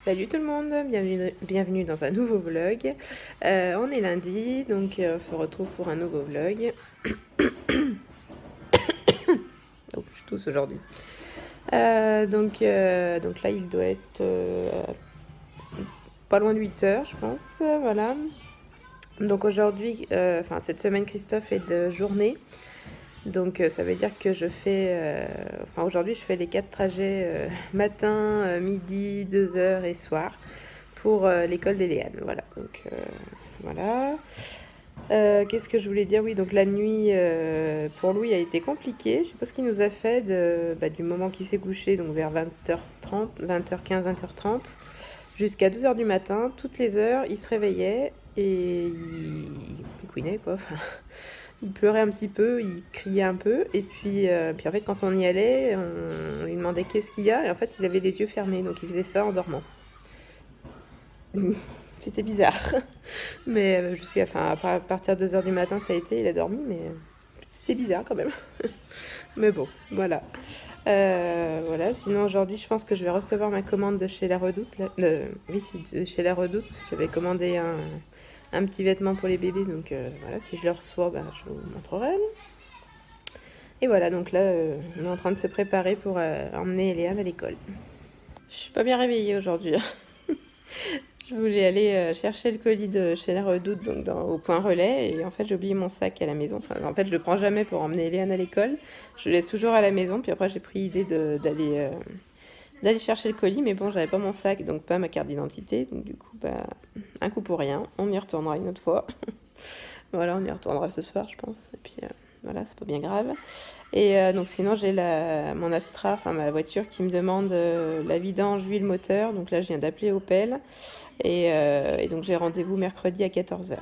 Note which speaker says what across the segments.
Speaker 1: Salut tout le monde, bienvenue dans un nouveau vlog. On est lundi, donc on se retrouve pour un nouveau vlog. Oh, je tousse aujourd'hui. Donc là, il doit être pas loin de 8 heures, je pense. Voilà. Donc aujourd'hui, cette semaine, Christophe est de journée. Donc ça veut dire que je fais, aujourd'hui je fais les 4 trajets matin, midi, 2 heures et soir pour l'école d'Éléane. Voilà, donc voilà. Qu'est-ce que je voulais dire? Oui, donc la nuit pour lui a été compliquée. Je sais pas ce qu'il nous a fait du moment qu'il s'est couché, donc vers 20h30, 20h15, 20h30, jusqu'à 2h du matin. Toutes les heures, il se réveillait et il couinait quoi. Enfin, il pleurait un petit peu, il criait un peu. Et puis en fait, quand on y allait, on lui demandait qu'est-ce qu'il y a. Et en fait, il avait les yeux fermés, donc il faisait ça en dormant. C'était bizarre. Mais à partir de 2h du matin, ça a été, il a dormi, mais c'était bizarre quand même. Mais bon, voilà. Voilà, sinon aujourd'hui, je pense que je vais recevoir ma commande de chez La Redoute. Oui, de chez La Redoute. J'avais commandé un petit vêtement pour les bébés, donc voilà, si je le reçois, je vous montrerai. Et voilà, donc là, on est en train de se préparer pour emmener Eléane à l'école. Je suis pas bien réveillée aujourd'hui. Je voulais aller chercher le colis de chez La Redoute, donc au point relais, et en fait j'ai oublié mon sac à la maison. Enfin, en fait je le prends jamais pour emmener Léane à l'école. Je le laisse toujours à la maison, puis après j'ai pris l'idée d'aller chercher le colis, mais bon, j'avais pas mon sac, donc pas ma carte d'identité, donc du coup, un coup pour rien. On y retournera une autre fois. Voilà, on y retournera ce soir, je pense. Et puis voilà, c'est pas bien grave. Et donc sinon, j'ai mon Astra, enfin ma voiture, qui me demande la vidange huile moteur. Donc là, je viens d'appeler Opel. Et donc j'ai rendez-vous mercredi à 14h.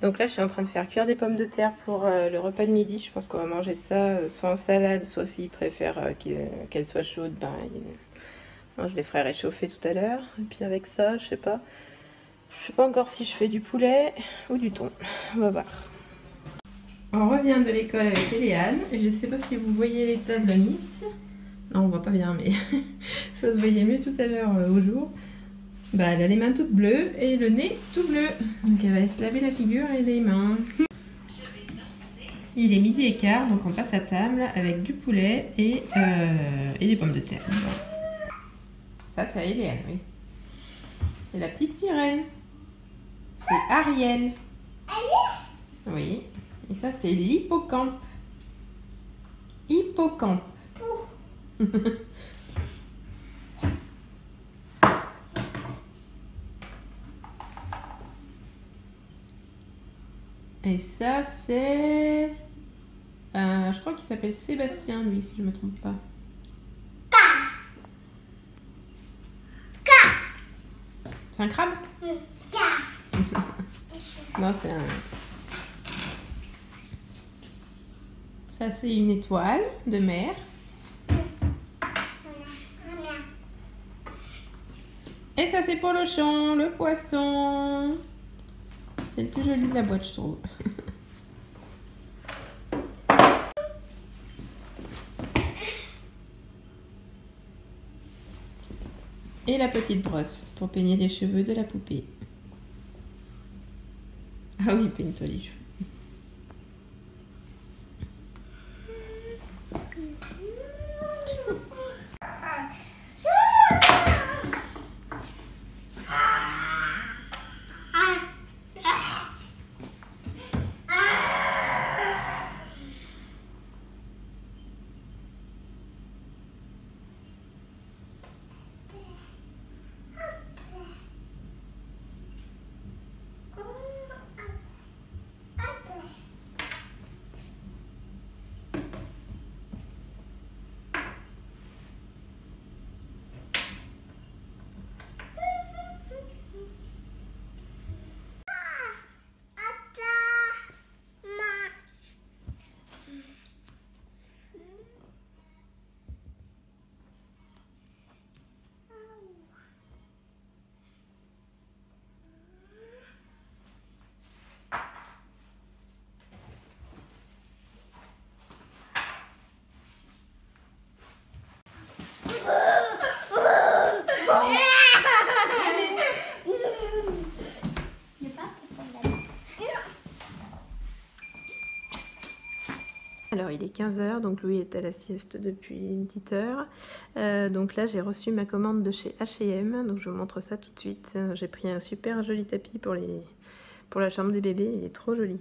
Speaker 1: Donc là, je suis en train de faire cuire des pommes de terre pour le repas de midi. Je pense qu'on va manger ça soit en salade, soit s'il préfère qu'elle soit chaude, je les ferai réchauffer tout à l'heure. Et puis avec ça, je sais pas. Je sais pas encore si je fais du poulet ou du thon. On va voir. On revient de l'école avec Eléane. Et je sais pas si vous voyez l'état de la Miss. Non, on voit pas bien, mais ça se voyait mieux tout à l'heure au jour. Elle a les mains toutes bleues et le nez tout bleu. Donc elle va se laver la figure et les mains. Il est midi et quart, donc on passe à table avec du poulet et des pommes de terre. Ça, c'est Eléane, oui. C'est la petite sirène. C'est Ariel. Oui. Et ça, c'est l'hippocampe. Hippocampe. Et ça, c'est... je crois qu'il s'appelle Sébastien, lui, si je ne me trompe pas. C'est un crabe? Non, c'est un... Ça, c'est une étoile de mer. Et ça, c'est Polochon, le poisson. C'est le plus joli de la boîte, je trouve. Et la petite brosse pour peigner les cheveux de la poupée. Ah oui, peigne-toi les cheveux. Alors il est 15h, donc Louis est à la sieste depuis une petite heure. Donc là j'ai reçu ma commande de chez H&M, donc je vous montre ça tout de suite. J'ai pris un super joli tapis pour la chambre des bébés, il est trop joli.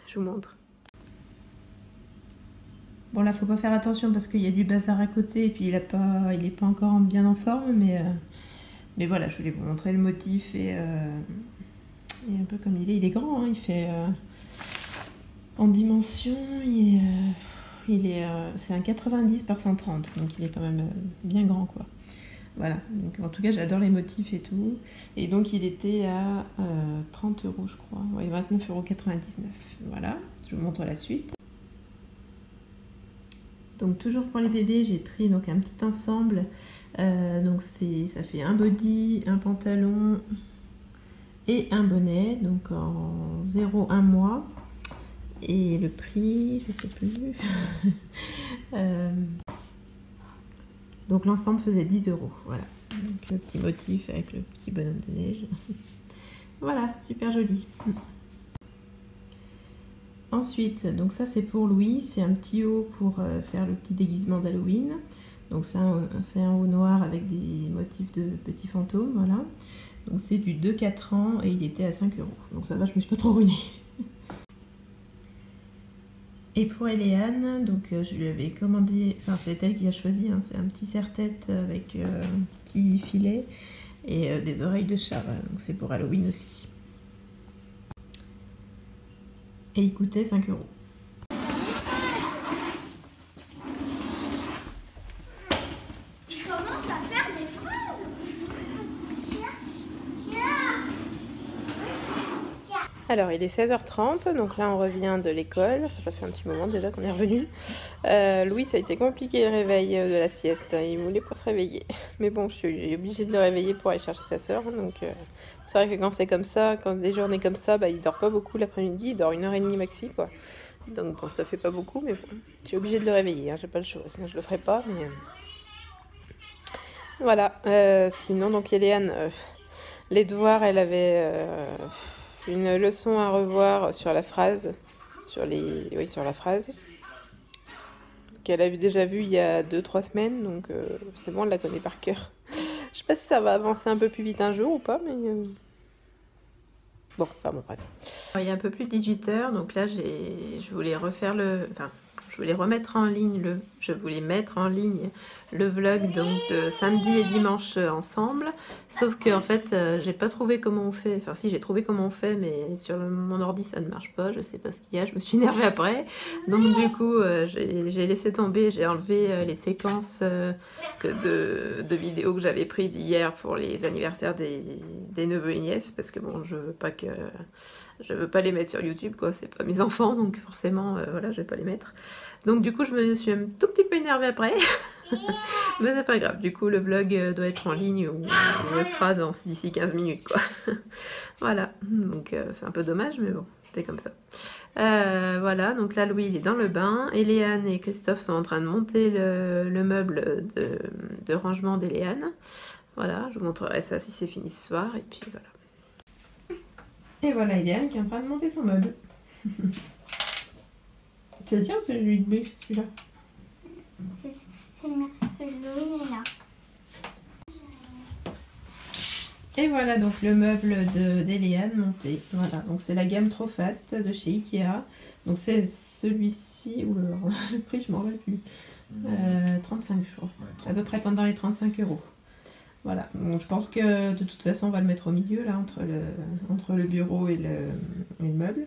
Speaker 1: Je vous montre. Bon là faut pas faire attention parce qu'il y a du bazar à côté et puis il est pas encore bien en forme, mais voilà, je voulais vous montrer le motif et un peu comme il est grand, hein, il fait en dimension, c'est un 90 par 130, donc il est quand même bien grand quoi. Voilà, donc en tout cas j'adore les motifs et tout. Et donc il était à 30 € je crois, ouais, 29,99 €. Voilà, je vous montre la suite. Donc toujours pour les bébés, j'ai pris donc un petit ensemble. Donc ça fait un body, un pantalon et un bonnet, donc en 0,1 mois. Et le prix, je sais plus. Donc l'ensemble faisait 10 €. Voilà. Donc le petit motif avec le petit bonhomme de neige. Voilà, super joli. Ensuite, donc ça c'est pour Louis, c'est un petit haut pour faire le petit déguisement d'Halloween. Donc c'est un haut noir avec des motifs de petits fantômes, voilà. Donc c'est du 2-4 ans et il était à 5 €. Donc ça va, je me suis pas trop ruinée. Et pour Eléane, donc je lui avais commandé, enfin c'est elle qui a choisi, hein, c'est un petit serre-tête avec un petit filet et des oreilles de chat, voilà. Donc c'est pour Halloween aussi. Et il coûtait 5 €.
Speaker 2: Tu commences à faire des phrases.
Speaker 1: Alors il est 16h30, donc là on revient de l'école, ça fait un petit moment déjà qu'on est revenu. Louis, ça a été compliqué le réveil de la sieste, il voulait pas se réveiller. Mais bon, je suis obligée de le réveiller pour aller chercher sa soeur, donc c'est vrai que quand c'est comme ça, quand des journées comme ça, bah, il dort pas beaucoup l'après-midi, il dort 1h30 maxi quoi. Donc bon, ça fait pas beaucoup, mais bon, je suis obligée de le réveiller, hein, j'ai pas le choix, sinon je le ferai pas, mais... Voilà, sinon donc Eliane, les devoirs, elle avait... une leçon à revoir sur la phrase, sur la phrase, qu'elle avait déjà vue il y a 2-3 semaines, donc c'est bon, elle la connaît par cœur. Je sais pas si ça va avancer un peu plus vite un jour ou pas, mais bon, enfin bon, bref. Alors, il est un peu plus de 18 h, donc là je voulais refaire je voulais remettre en ligne je voulais mettre en ligne le vlog donc de samedi et dimanche ensemble, sauf que en fait j'ai pas trouvé comment on fait, enfin si j'ai trouvé comment on fait, mais sur mon ordi ça ne marche pas, je sais pas ce qu'il y a, je me suis énervée après, donc du coup j'ai laissé tomber, j'ai enlevé les séquences de vidéos que j'avais prises hier pour les anniversaires des neveux et nièces, parce que bon, je veux pas les mettre sur YouTube quoi, c'est pas mes enfants, donc forcément voilà, je vais pas les mettre. Donc du coup je me suis un tout petit peu énervée après. Mais c'est pas grave, du coup le vlog doit être en ligne ou il sera d'ici 15 minutes quoi. Voilà, donc c'est un peu dommage, mais bon, c'est comme ça. Voilà, donc là Louis il est dans le bain, Eléane et Christophe sont en train de monter le meuble de rangement d'Eléane. Voilà, je vous montrerai ça si c'est fini ce soir, et puis voilà. Et voilà Eléane qui est en train de monter son meuble. Ça tient ou c'est lui de blé, celui-là?
Speaker 2: C'est le mien. Louis est là.
Speaker 1: Et voilà donc le meuble d'Eléane monté. Voilà, donc c'est la gamme Trop Fast de chez Ikea. Donc c'est celui-ci, ou le prix je m'en rappelle plus. 35 je crois. Ouais, à peu près dans les 35 €. Voilà, bon, je pense que de toute façon on va le mettre au milieu là, entre le bureau et le meuble.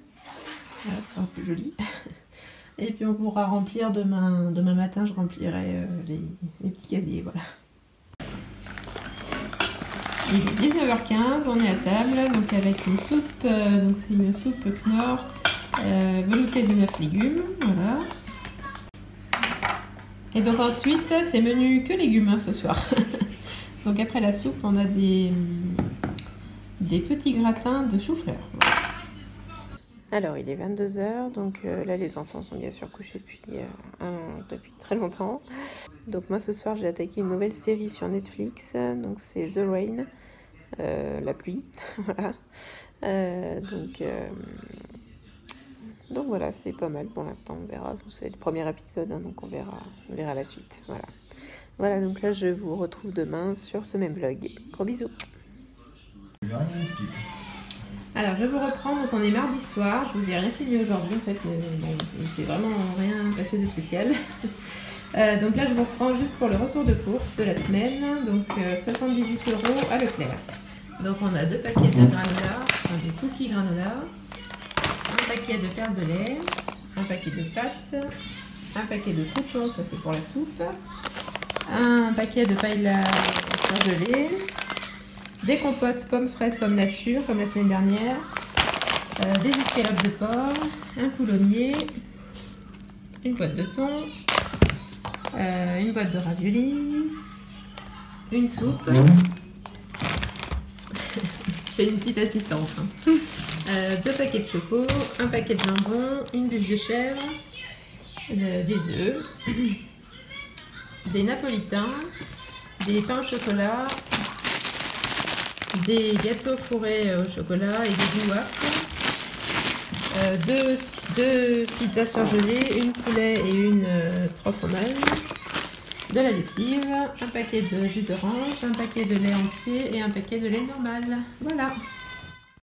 Speaker 1: Voilà, ça sera plus joli. Et puis on pourra remplir demain matin, je remplirai les petits casiers, voilà. Il est 19h15, on est à table, donc avec une soupe, donc c'est une soupe Knorr veloutée de 9 légumes, voilà. Et donc ensuite, c'est menu que légumes hein, ce soir. Donc après la soupe, on a des petits gratins de chou-fleur. Voilà. Alors il est 22 h, donc là les enfants sont bien sûr couchés depuis très longtemps. Donc moi ce soir j'ai attaqué une nouvelle série sur Netflix, donc c'est The Rain, la pluie. Voilà. Donc Donc voilà, c'est pas mal pour l'instant, on verra. C'est le premier épisode, hein, donc on verra la suite. Voilà. Voilà, donc là je vous retrouve demain sur ce même vlog. Gros bisous. Alors je vous reprends, donc on est mardi soir, je vous ai rien filmé aujourd'hui en fait, bon, c'est vraiment rien passé de spécial. Donc là je vous reprends juste pour le retour de course de la semaine, donc 78 € à Leclerc. Donc on a 2 paquets de granola, enfin des cookies granola, un paquet de perles de lait, un paquet de pâtes, un paquet de croûtons, ça c'est pour la soupe, un paquet de paella surgelée, des compotes pommes fraises, pommes nature comme la semaine dernière, des escalopes de porc, un coulommier, une boîte de thon, une boîte de raviolis, une soupe. J'ai une petite assistante. 2 paquets de choco, un paquet de jambon, une bûche de chèvre, des œufs, des napolitains, des pains au chocolat, des gâteaux fourrés au chocolat et des douards, 2 pizzas surgelées, une poulet et une 3 fromages, de la lessive, un paquet de jus d'orange, un paquet de lait entier et un paquet de lait normal. Voilà.